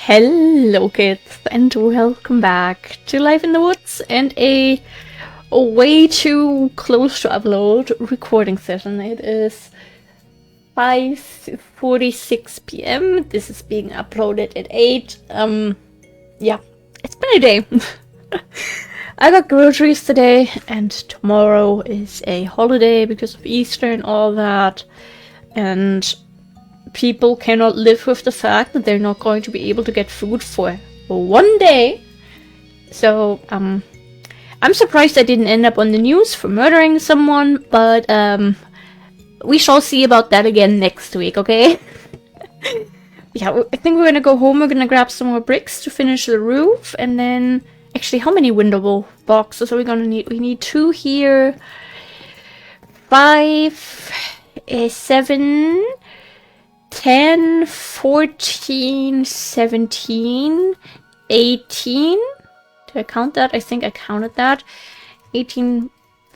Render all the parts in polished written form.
Hello kids, and welcome back to Life in the Woods and a way too close to upload recording session. It is 5:46 p.m. This is being uploaded at 8. Yeah, it's been a day. I got groceries today, and tomorrow is a holiday because of Easter and all that, and people cannot live with the fact that they're not going to be able to get food for one day. So, I'm surprised I didn't end up on the news for murdering someone, but, we shall see about that again next week, okay? Yeah, I think we're gonna go home, we're gonna grab some more bricks to finish the roof, and then... Actually, how many window boxes are we gonna need? We need 2 here, 5, 7... 10, 14, 17, 18. Did I count that? I think I counted that. 18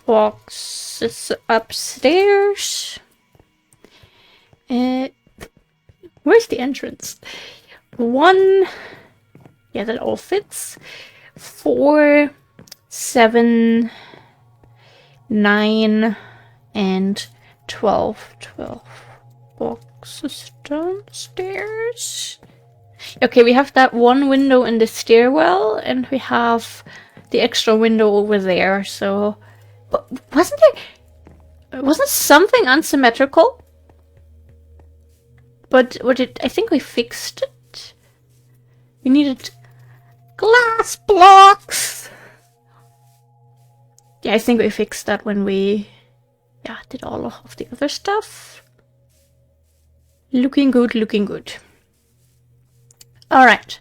boxes upstairs. Where's the entrance? 1. Yeah, that all fits. 4, 7, 9, and 12. 12 boxes downstairs. Okay, we have that one window in the stairwell, and we have the extra window over there, so... But wasn't something unsymmetrical? But I think we fixed it. We needed glass blocks! Yeah, I think we fixed that when we... Yeah, did all of the other stuff. Looking good, looking good. Alright.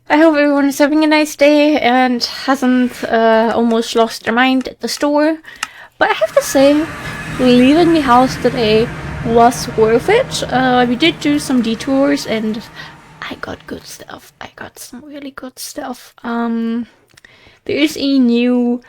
I hope everyone is having a nice day and hasn't almost lost their mind at the store. But I have to say, leaving the house today was worth it. We did do some detours and I got good stuff. I got some really good stuff. There is a new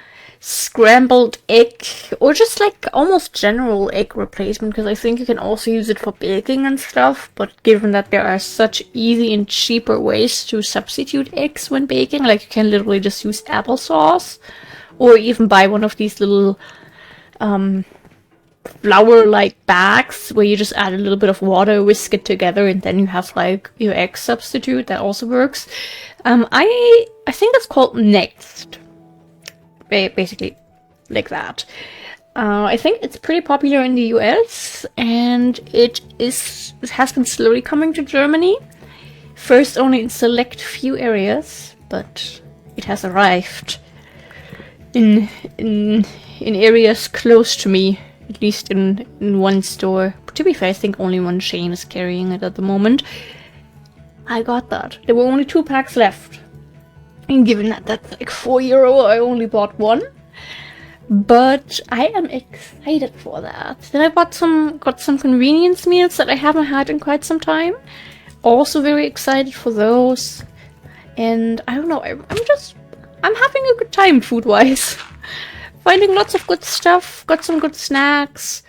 scrambled egg, or just like almost general egg replacement, because I think you can also use it for baking and stuff, but given that there are such easy and cheaper ways to substitute eggs when baking, like you can literally just use applesauce, or even buy one of these little flour-like bags where you just add a little bit of water, whisk it together, and then you have like your egg substitute. That also works. I think that's called Next. Basically like that. I think it's pretty popular in the US, and it has been slowly coming to Germany. First only in select few areas, but it has arrived in areas close to me, at least in one store. To be fair, I think only one chain is carrying it at the moment. I got that. There were only 2 packs left. And given that that's like €4, I only bought 1. But I am excited for that. Then I got some convenience meals that I haven't had in quite some time. Also very excited for those. And I don't know, I'm having a good time food-wise. Finding lots of good stuff, got some good snacks.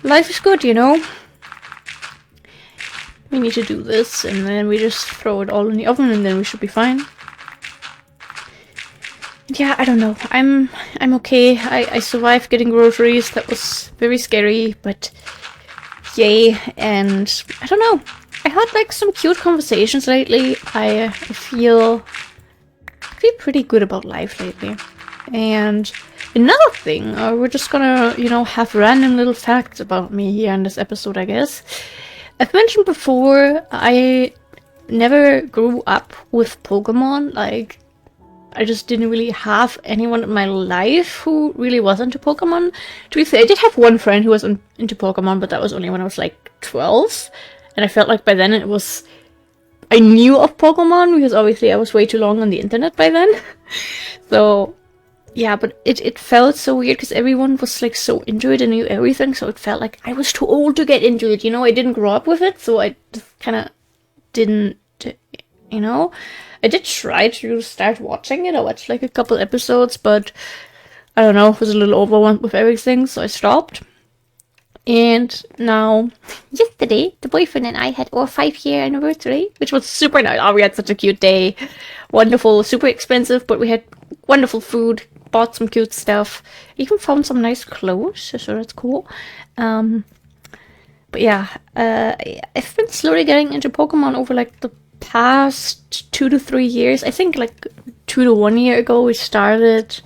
Life is good, you know? We need to do this, and then we just throw it all in the oven, and then we should be fine. Yeah, I don't know. I'm okay. I survived getting groceries. That was very scary, but yay. And I don't know. I had like some cute conversations lately. I feel pretty good about life lately. And another thing, we're just gonna, you know, have random little facts about me here in this episode, I guess. I've mentioned before, I never grew up with Pokemon. Like, I just didn't really have anyone in my life who really was into Pokemon. To be fair, I did have one friend who was into Pokemon, but that was only when I was like 12. And I felt like by then I knew of Pokemon, because obviously I was way too long on the internet by then. So, yeah, but it felt so weird because everyone was like so into it and knew everything. So it felt like I was too old to get into it, you know? I didn't grow up with it, so I just kind of didn't, you know? I did try to start watching it. I watched like a couple episodes, but I don't know, I was a little overwhelmed with everything, so I stopped. And now, yesterday, the boyfriend and I had our 5-year anniversary, which was super nice. Oh, we had such a cute day. Wonderful, super expensive, but we had wonderful food, bought some cute stuff, even found some nice clothes, so that's cool. But yeah, I've been slowly getting into Pokemon over like the past 2 to 3 years. I think like 2 to 1 year ago we started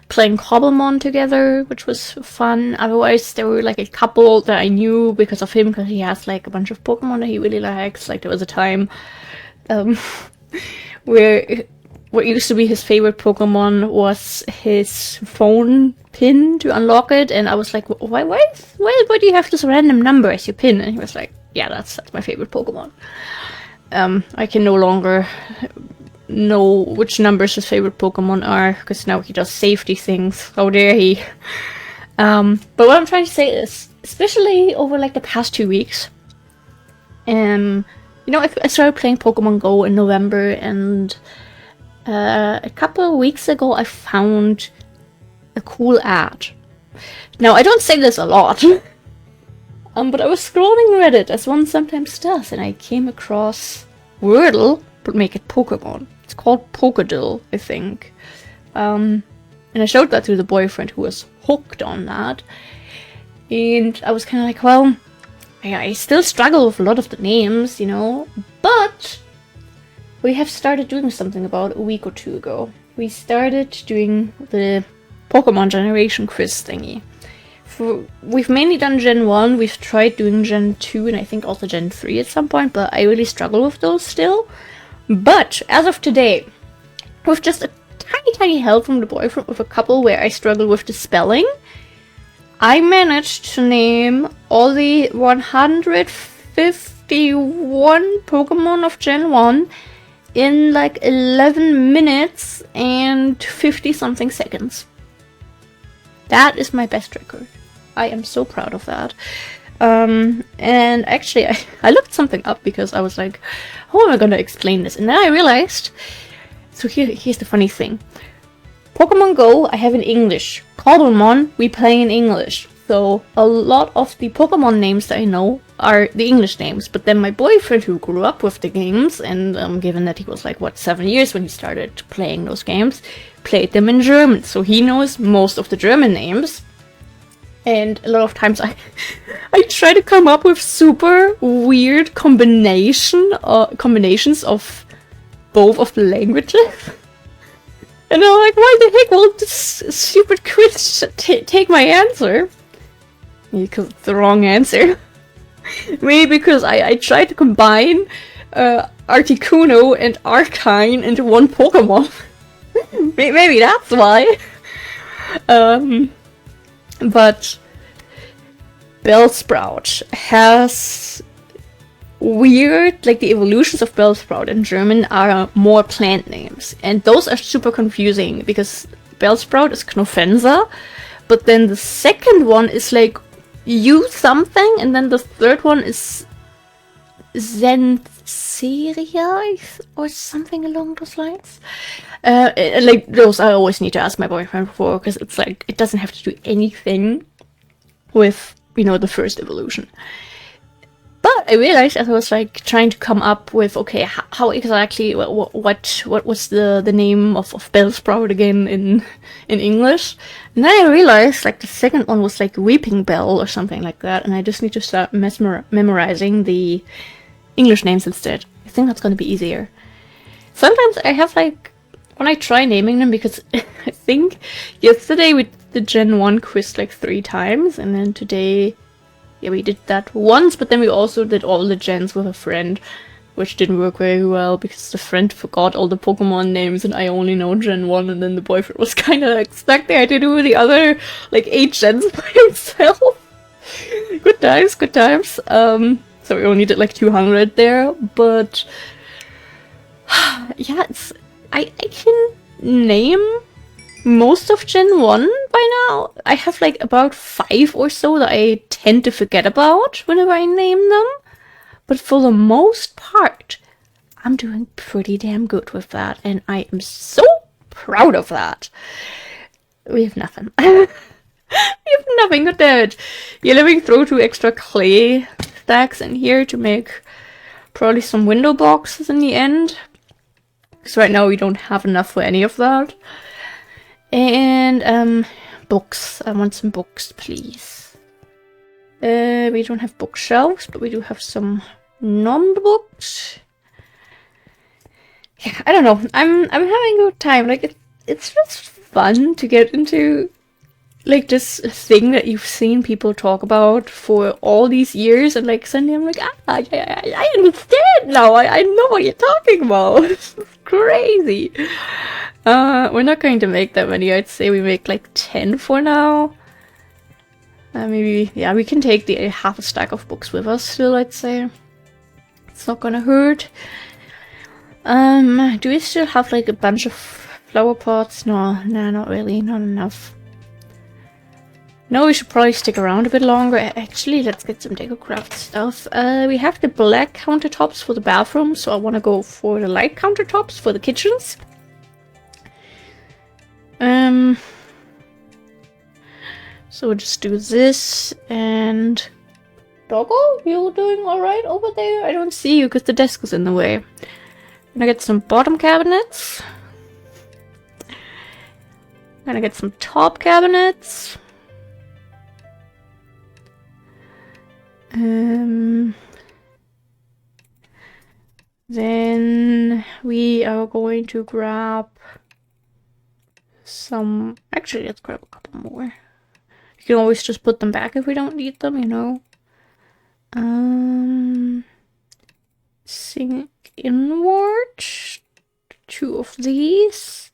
playing Cobblemon together, which was fun. Otherwise, there were like a couple that I knew because of him, because he has like a bunch of Pokemon that he really likes. Like there was a time where what used to be his favorite Pokemon was his phone pin to unlock it, and I was like, why do you have this random number as your pin? And he was like, yeah, that's my favorite Pokemon. I can no longer know which numbers his favorite Pokemon are, because now he does safety things. How dare he? But what I'm trying to say is, especially over like the past 2 weeks, you know, I started playing Pokemon Go in November, and a couple of weeks ago I found a cool ad. Now, I don't say this a lot, but I was scrolling Reddit, as one sometimes does, and I came across Wordle, but make it Pokemon. It's called Pokédill, I think. And I showed that to the boyfriend, who was hooked on that. And I was kind of like, well, I still struggle with a lot of the names, you know, but we have started doing something about a week or two ago. We started doing the Pokemon Generation Quiz thingy. We've mainly done Gen 1, we've tried doing Gen 2, and I think also Gen 3 at some point, but I really struggle with those still. But, as of today, with just a tiny help from the boyfriend with a couple where I struggle with the spelling, I managed to name all the 151 Pokemon of Gen 1 in like 11 minutes and 50 something seconds. That is my best record. I am so proud of that. And actually, I looked something up because I was like, how am I gonna explain this? And then I realized, so here's the funny thing. Pokemon Go, I have in English. Cobblemon, we play in English. So a lot of the Pokemon names that I know are the English names. But then my boyfriend, who grew up with the games, and given that he was like, 7 years when he started playing those games, played them in German. So he knows most of the German names. And a lot of times I try to come up with super weird combinations of both of the languages. And I'm like, why the heck will this stupid quiz take my answer? Because it's the wrong answer. Maybe because I tried to combine Articuno and Arcanine into one Pokemon. Maybe that's why. But Bellsprout has weird, like the evolutions of Bellsprout in German are more plant names. And those are super confusing because Bellsprout is Knofensa, but then the second one is like U something, and then the third one is Zenseria or something along those lines. Like those I always need to ask my boyfriend for, because it's like it doesn't have to do anything with, you know, the first evolution. But I realized as I was like trying to come up with, okay, how exactly, what was the name of Bellsprout again in English, and then I realized like the second one was like Weeping Bell or something like that, and I just need to start memorizing the English names instead. I think that's gonna be easier. Sometimes I have like, when I try naming them, because I think yesterday we did the Gen 1 quiz like 3 times, and then today, yeah, we did that once, but then we also did all the gens with a friend, which didn't work very well because the friend forgot all the Pokemon names and I only know Gen 1, and then the boyfriend was kind of like stuck there to do the other like 8 gens by himself. Good times, good times. So we only did like 200 there, but yeah, I can name most of Gen 1 by now. I have like about 5 or so that I tend to forget about whenever I name them, but for the most part, I'm doing pretty damn good with that, and I am so proud of that. We have nothing. You have nothing to do. You're living through 2 extra clay stacks in here to make probably some window boxes in the end. Because right now we don't have enough for any of that. And books. I want some books, please. We don't have bookshelves, but we do have some non-books. Yeah, I don't know. I'm having a good time. Like it's just fun to get into like this thing that you've seen people talk about for all these years, and like suddenly I'm like, I understand now. I know what you're talking about. It's crazy. We're not going to make that many. I'd say we make like 10 for now. Maybe, yeah, we can take the half a stack of books with us still, I'd say. It's not gonna hurt. Do we still have like a bunch of flower pots? No, not really, not enough. No, we should probably stick around a bit longer. Actually, let's get some DecoCraft stuff. We have the black countertops for the bathroom, so I want to go for the light countertops for the kitchens. So we'll just do this, and Doggo, you doing alright over there? I don't see you because the desk is in the way. I'm gonna get some bottom cabinets. I'm gonna get some top cabinets. Then we are going to grab some... Actually, let's grab a couple more. You can always just put them back if we don't need them, you know. Sink inward. 2 of these.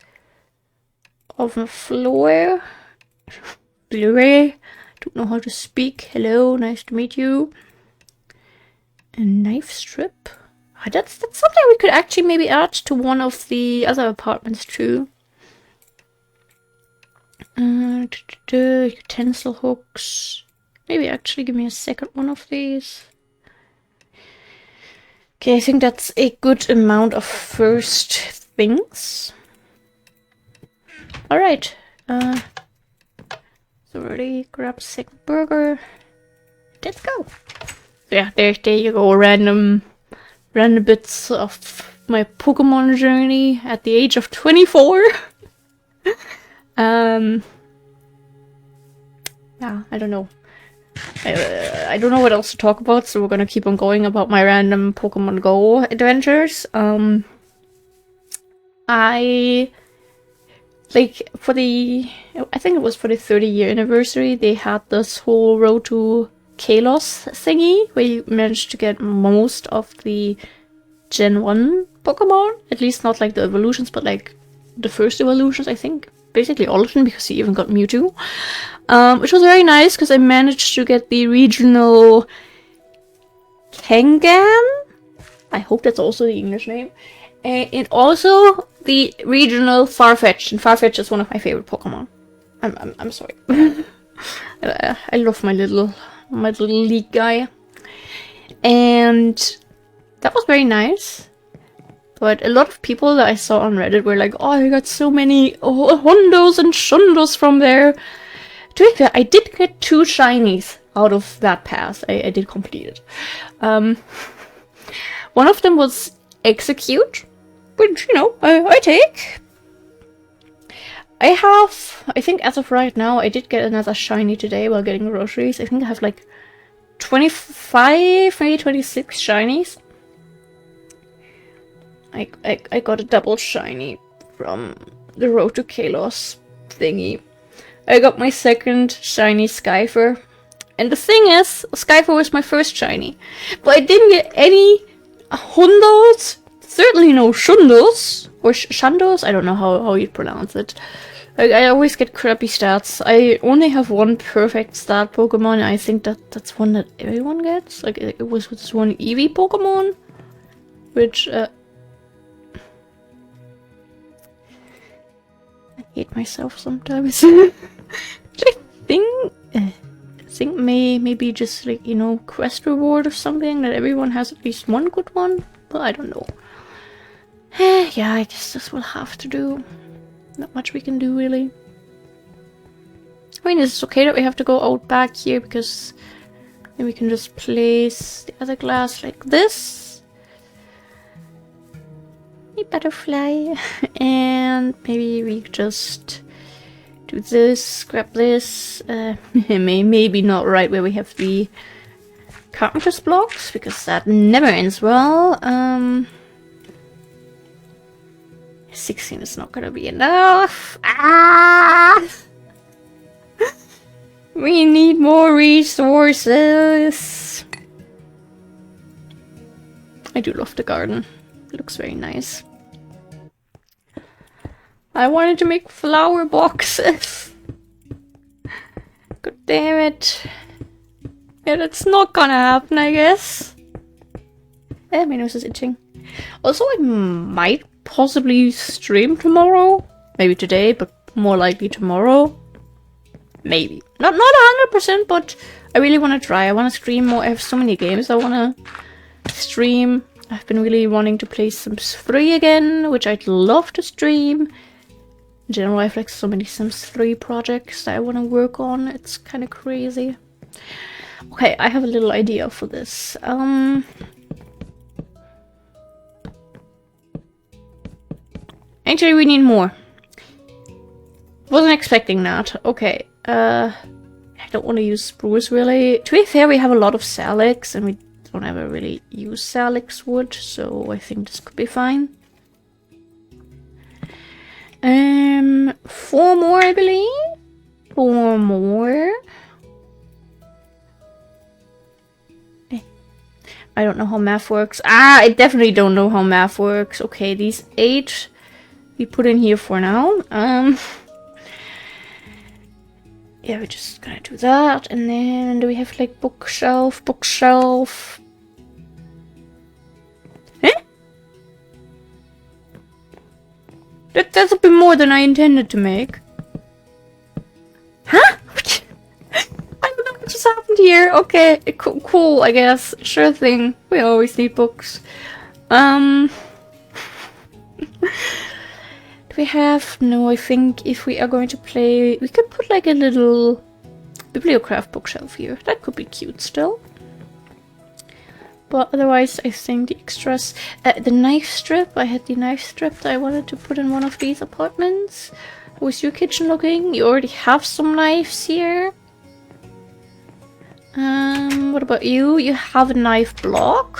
On the floor. Don't know how to speak. Hello, nice to meet you. A knife strip. Oh, that's something we could actually maybe add to one of the other apartments too. Utensil hooks. Maybe actually give me a second one of these. Okay, I think that's a good amount of first things. Alright. So already grab a second burger. Let's go. Yeah, there you go. Random bits of my Pokemon journey at the age of 24. Yeah, I don't know. I don't know what else to talk about, so we're gonna keep on going about my random Pokemon Go adventures. I think it was for the 30-year anniversary, they had this whole Road to Kalos thingy, where you managed to get most of the Gen 1 Pokemon. At least not like the evolutions, but like the first evolutions, I think. Basically all of them, because you even got Mewtwo. Which was very nice, because I managed to get the regional Kangan. I hope that's also the English name. And also the regional Farfetch. And Farfetch is one of my favorite Pokemon. I'm sorry. I love my little league guy. And that was very nice. But a lot of people that I saw on Reddit were like, oh, I got so many Hondos and Shundos from there. To be fair, I did get 2 shinies out of that pass. I did complete it. One of them was Execute, which, you know, I take. I think as of right now, I did get another shiny today while getting groceries. I think I have like 25, maybe 26 shinies. I got a double shiny from the Road to Kalos thingy. I got my second shiny Skyfer. And the thing is, Skyfer was my first shiny. But I didn't get any Hondos, certainly no Shundos, or Shandos, I don't know how you pronounce it. I always get crappy stats. I only have one perfect stat Pokemon, and I think that's one that everyone gets. Like, it was this one Eevee Pokemon, which, hate myself sometimes. I think maybe just like, you know, quest reward or something, that everyone has at least one good one, but I don't know. Yeah, I guess this will have to do. Not much we can do really. I mean, it's okay that we have to go out back here, because then we can just place the other glass like this. A butterfly. And maybe we just do this, grab this. Maybe not right where we have the carpenter's blocks, because that never ends well. 16 is not gonna be enough. Ah! We need more resources. I do love the garden. It looks very nice. I wanted to make flower boxes. God damn it. Yeah, that's not gonna happen, I guess. My nose is itching. Also, I might possibly stream tomorrow. Maybe today, but more likely tomorrow. Maybe. Not 100%, but I really want to try. I want to stream more. I have so many games I want to stream. I've been really wanting to play Sims 3 again, which I'd love to stream. In general, I have like so many Sims 3 projects that I want to work on. It's kind of crazy. Okay, I have a little idea for this. Actually, we need more. Wasn't expecting that. Okay. I don't want to use spruce really. To be fair, we have a lot of salix and we don't ever really use salix wood, so I think this could be fine. 4 more, I believe. 4 more. I don't know how math works. I definitely don't know how math works. Okay, these 8 we put in here for now. Yeah, we're just gonna do that, and then do we have like bookshelf? Eh? That's a bit more than I intended to make. Huh? I don't know what just happened here. Okay, cool, I guess. Sure thing. We always need books. We have no, I think if we are going to play, we could put like a little bibliocraft bookshelf here. That could be cute still. But otherwise, I think the extras, the knife strip. I had the knife strip that I wanted to put in one of these apartments. How is your kitchen looking? You already have some knives here. What about you? You have a knife block.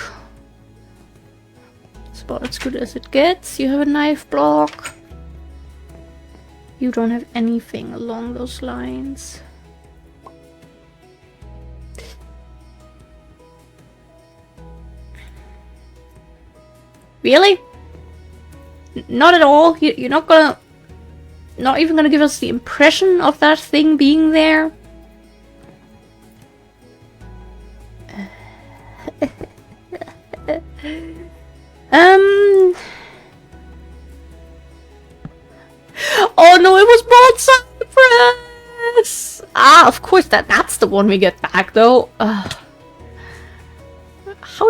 It's about as good as it gets. You have a knife block. You don't have anything along those lines. Really? Not at all? You're not gonna... Not even gonna give us the impression of that thing being there? Oh no, it was Bald Cypress! Ah, of course, that's the one we get back, though. How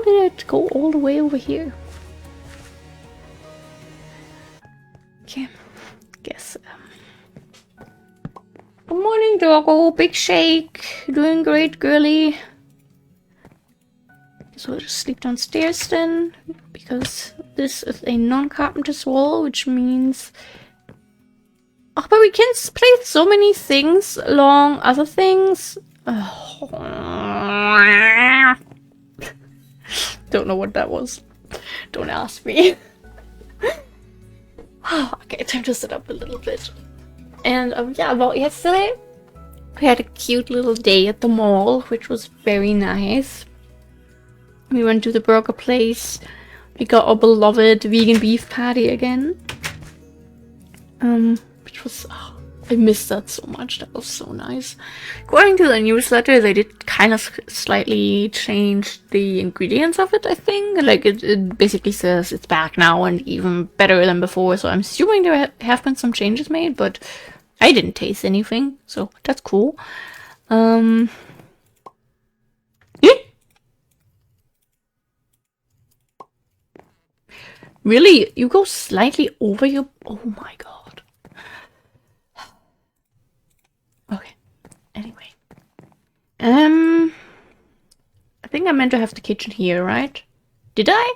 did it go all the way over here? Okay, guess. Good morning, doggo. Big shake. Doing great, girly. So we'll just sleep downstairs then, because this is a non-carpenter's wall, which means... Oh, but we can place so many things along other things. Don't know what that was. Don't ask me. Okay, time to sit up a little bit. And yeah, about yesterday, we had a cute little day at the mall, which was very nice. We went to the burger place. We got our beloved vegan beef patty again. Which was... Oh, I missed that so much. That was so nice. According to the newsletter, they did kind of slightly change the ingredients of it, I think. Like, it basically says it's back now and even better than before. So I'm assuming there have been some changes made, but I didn't taste anything. So that's cool. Really? You go slightly over your... Oh my god. Okay. Anyway. I think I meant to have the kitchen here, right? Did I?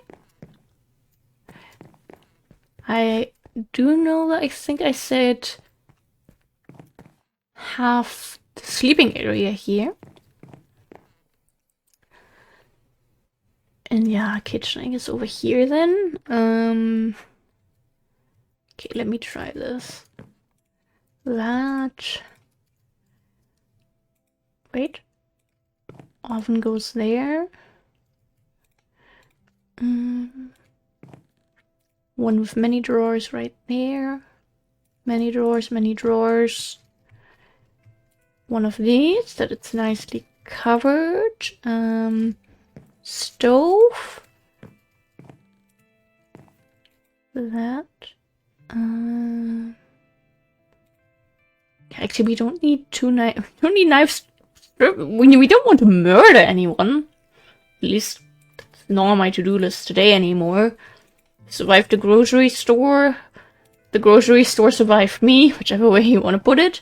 I do know that I think I said have the sleeping area here. And yeah, kitchen I guess over here then. Okay, let me try this. That. Wait. Oven goes there. One with many drawers right there. Many drawers, many drawers. One of these that it's nicely covered. Stove. That. Actually, we don't need two knives. We don't need knives. We don't want to murder anyone. At least that's not on my to-do list today anymore. Survived the grocery store. The grocery store survived me, whichever way you want to put it.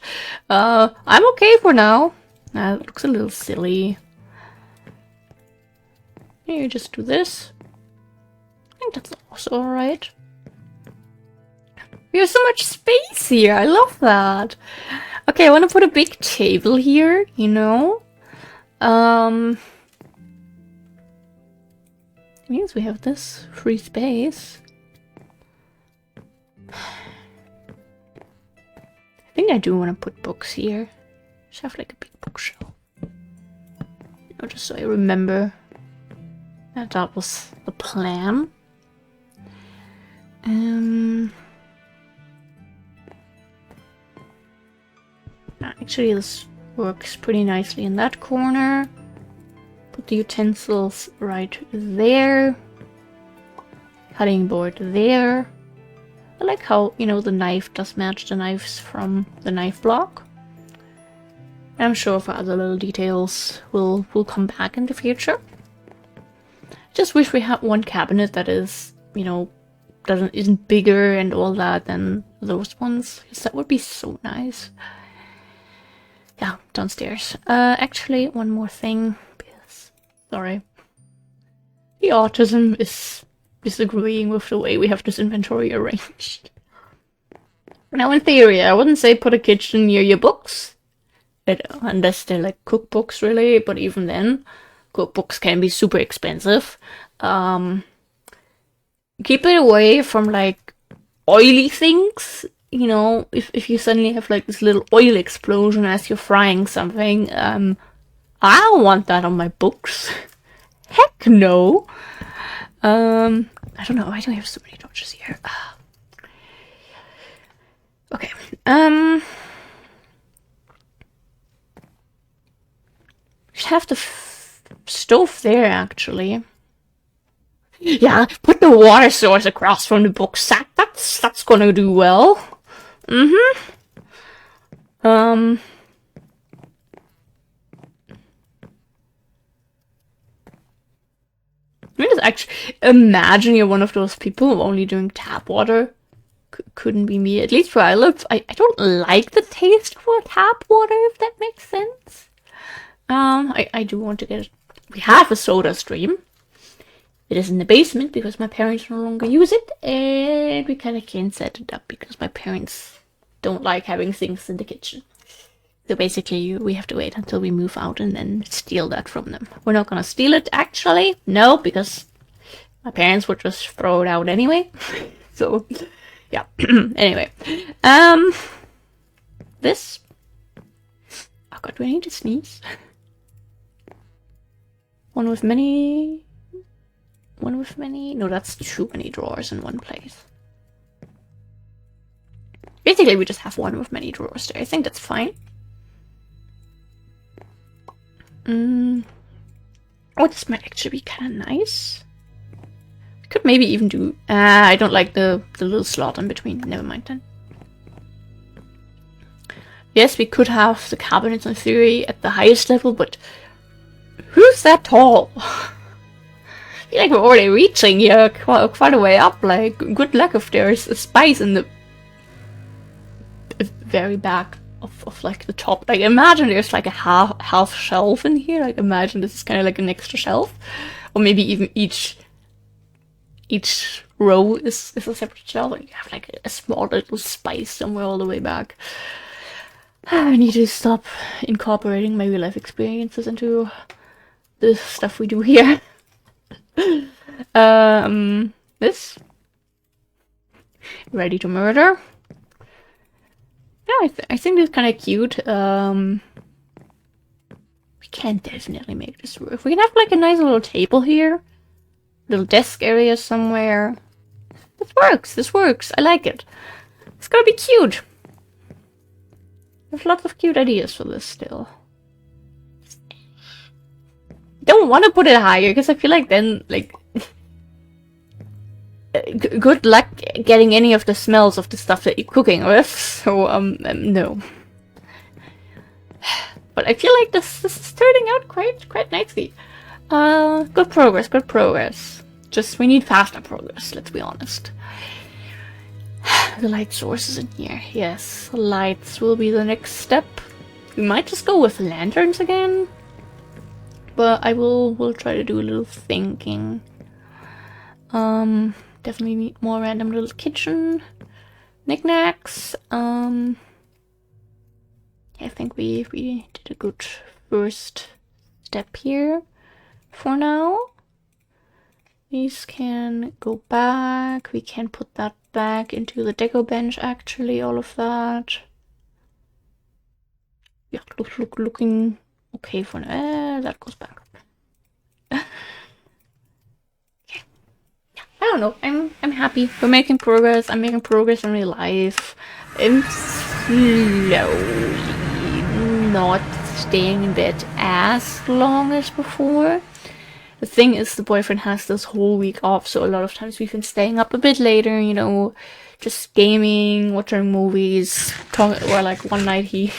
I'm okay for now. It looks a little silly. Here, just do this. I think that's also alright. We have so much space here. I love that. Okay, I want to put a big table here, you know. Means we have this free space. I think I do want to put books here. Just have like a big bookshelf. You know, just so I remember that that was the plan. Actually, this works pretty nicely in that corner. Put the utensils right there. Cutting board there. I like how, you know, the knife does match the knives from the knife block. I'm sure for other little details will come back in the future. Just wish we had one cabinet that is, you know, isn't bigger and all that than those ones, because that would be so nice. Yeah, downstairs. Actually, one more thing. Yes. Sorry. The autism is disagreeing with the way we have this inventory arranged. Now, in theory, I wouldn't say put a kitchen near your books. Unless they're like cookbooks, really. But even then, cookbooks can be super expensive. Keep it away from, like, oily things. You know, if you suddenly have like this little oil explosion as you're frying something, I don't want that on my books. Heck no. I don't know, why do I have so many torches here? Okay, should have the stove there, actually. Yeah, put the water source across from the books. That's gonna do well. I mean, just actually imagine you're one of those people only doing tap water. Couldn't be me. At least where I live, I don't like the taste of tap water, if that makes sense. I do want to get. We have a soda stream. It is in the basement because my parents no longer use it, and we kind of can't set it up because my parents don't like having things in the kitchen. So basically, we have to wait until we move out and then steal that from them. We're not gonna steal it, actually. No, because my parents would just throw it out anyway. So, yeah. Anyway. This. Oh god, do I need to sneeze? One with many... No, that's too many drawers in one place. Basically, we just have one with many drawers there. I think that's fine. Oh, this might actually be kind of nice. We could maybe even do... I don't like the little slot in between. Never mind then. Yes, we could have the cabinets in theory at the highest level, but... who's that tall? I feel like we're already reaching here quite a way up. Like, good luck if there's a spice in the very back of like the top. Like imagine there's like a half shelf in here. Like imagine this is kind of like an extra shelf, or maybe even each row is a separate shelf, and you have like a small little spice somewhere all the way back. I need to stop incorporating my real life experiences into the stuff we do here. This Ready to Murder. Yeah, I think it's kind of cute. We can definitely make this work. We can have like a nice little table here, little desk area somewhere. This works. This works. I like it. It's gonna be cute. There's lots of cute ideas for this still. Don't want to put it higher because I feel like then like good luck getting any of the smells of the stuff that you're cooking with. So no. But I feel like this is turning out quite nicely. Good progress, good progress. Just we need faster progress, let's be honest. The light source is in here. Yes, lights will be the next step. We might just go with lanterns again. But we'll try to do a little thinking. Definitely need more random little kitchen knickknacks. I think we did a good first step here for now. These can go back. We can put that back into the deco bench, actually, all of that. Yeah, looking okay for now. That goes back. Okay. Yeah, I don't know. I'm happy. We're making progress. I'm making progress in real life. I'm slowly not staying in bed as long as before. The thing is, the boyfriend has this whole week off, so a lot of times we've been staying up a bit later, you know, just gaming, watching movies, or like one night he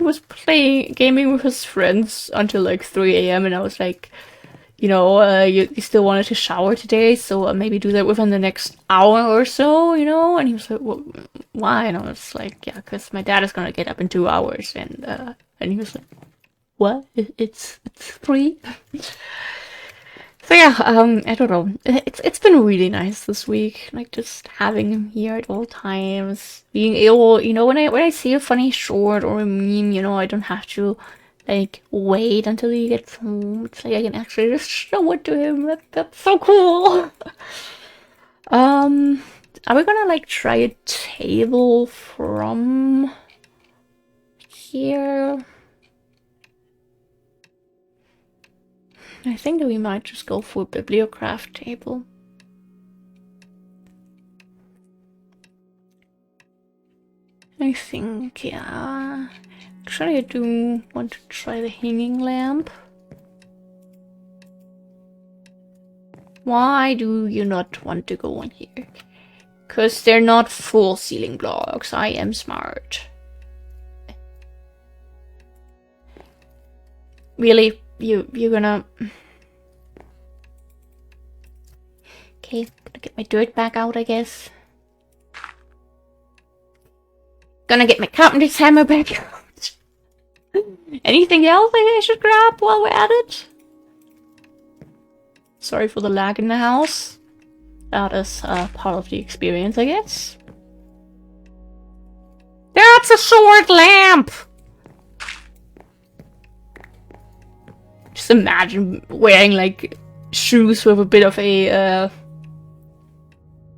was gaming with his friends until like 3 AM, and I was like, you know, you still wanted to shower today, so maybe do that within the next hour or so, you know? And he was like, well, why? And I was like, yeah, because my dad is gonna get up in 2 hours, and he was like, what? It's 3? So yeah, I don't know. It's been really nice this week, like just having him here at all times, being able, you know, when I see a funny short or a meme, you know, I don't have to like wait until he gets home. It's like I can actually just show it to him. That's so cool. Are we gonna like try a table from here? I think that we might just go for a bibliocraft table. I think, yeah. Actually, I do want to try the hanging lamp. Why do you not want to go on here? Because they're not full ceiling blocks. I am smart. Really? You're gonna... Okay, gonna get my dirt back out, I guess. Gonna get my carpenter's hammer back out. Anything else I should grab while we're at it? Sorry for the lag in the house. That is part of the experience, I guess. That's a sword lamp! Just imagine wearing like shoes with a bit of a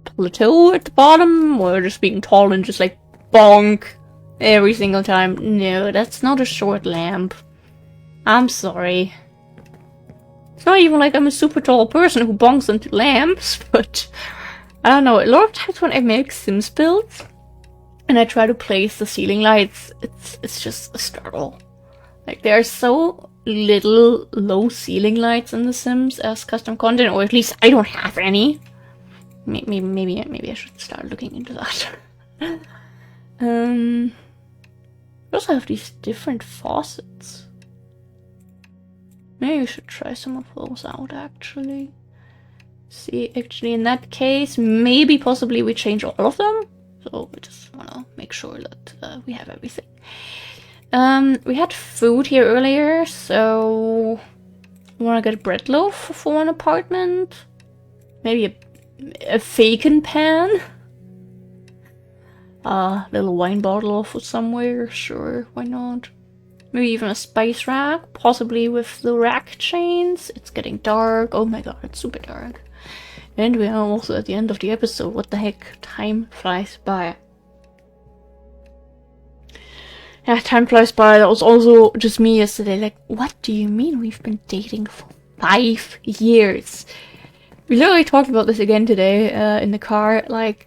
plateau at the bottom, or just being tall and just like bonk every single time. No, that's not a short lamp. I'm sorry. It's not even like I'm a super tall person who bonks into lamps, but I don't know. A lot of times when I make Sims builds and I try to place the ceiling lights, it's just a struggle. Like there are so little low ceiling lights in The Sims as custom content, or at least I don't have any. Maybe I should start looking into that. We also have these different faucets. Maybe we should try some of those out, actually. See, actually, in that case, maybe possibly we change all of them. So I just want to make sure that we have everything. We had food here earlier, so I want to get a bread loaf for an apartment. Maybe a Kraken pan. A little wine bottle for somewhere, sure, why not? Maybe even a spice rack, possibly with the rack chains. It's getting dark. Oh my god, it's super dark. And we are also at the end of the episode. What the heck? Time flies by. Yeah, time flies by. That was also just me yesterday. Like, what do you mean we've been dating for 5 years? We literally talked about this again today in the car. Like,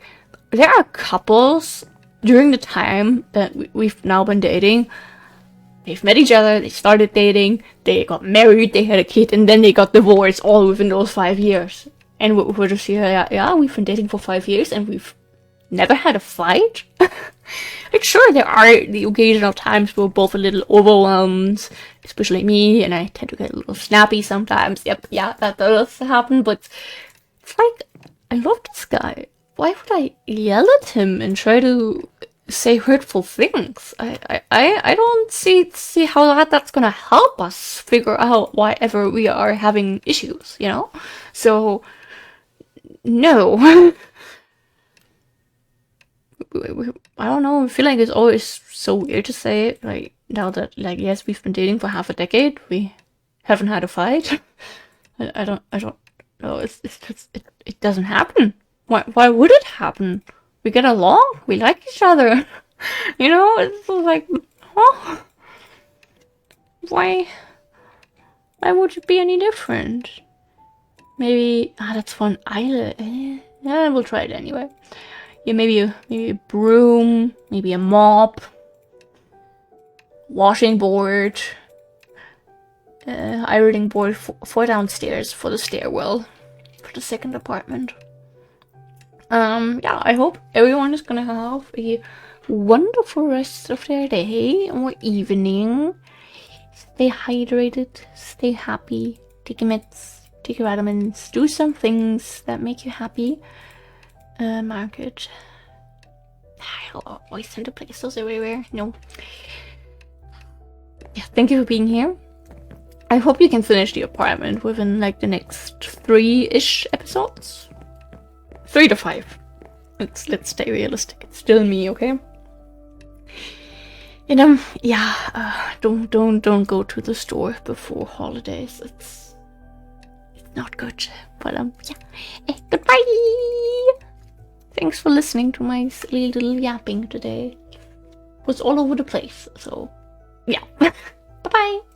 there are couples during the time that we've now been dating. They've met each other, they started dating, they got married, they had a kid, and then they got divorced all within those 5 years. And we're just here, yeah, we've been dating for 5 years and we've never had a fight? Like, sure, there are the occasional times where we're both a little overwhelmed, especially me, and I tend to get a little snappy sometimes. Yep, yeah, that does happen, but it's like, I love this guy. Why would I yell at him and try to say hurtful things? I don't see how that's gonna help us figure out why ever we are having issues, you know? So, no. I don't know, I feel like it's always so weird to say it, like, now that, like, yes, we've been dating for half a decade, we haven't had a fight. I don't know, it's just, it doesn't happen. Why would it happen? We get along, we like each other. You know, it's like, huh? Why would it be any different? Maybe, that's one island. Yeah, we'll try it anyway. Yeah, maybe a broom, maybe a mop, washing board, ironing board for downstairs for the stairwell for the second apartment. Yeah, I hope everyone is gonna have a wonderful rest of their day or evening. Stay hydrated, stay happy, take your meds, take your vitamins, do some things that make you happy. Market. I'll always tend to place those everywhere. No. Yeah, thank you for being here. I hope you can finish the apartment within like the next 3-ish episodes. 3 to 5. Let's stay realistic. It's still me, okay? And yeah, don't go to the store before holidays. It's not good. But yeah. Goodbye. Thanks for listening to my silly little yapping today. It was all over the place, so yeah. Bye-bye!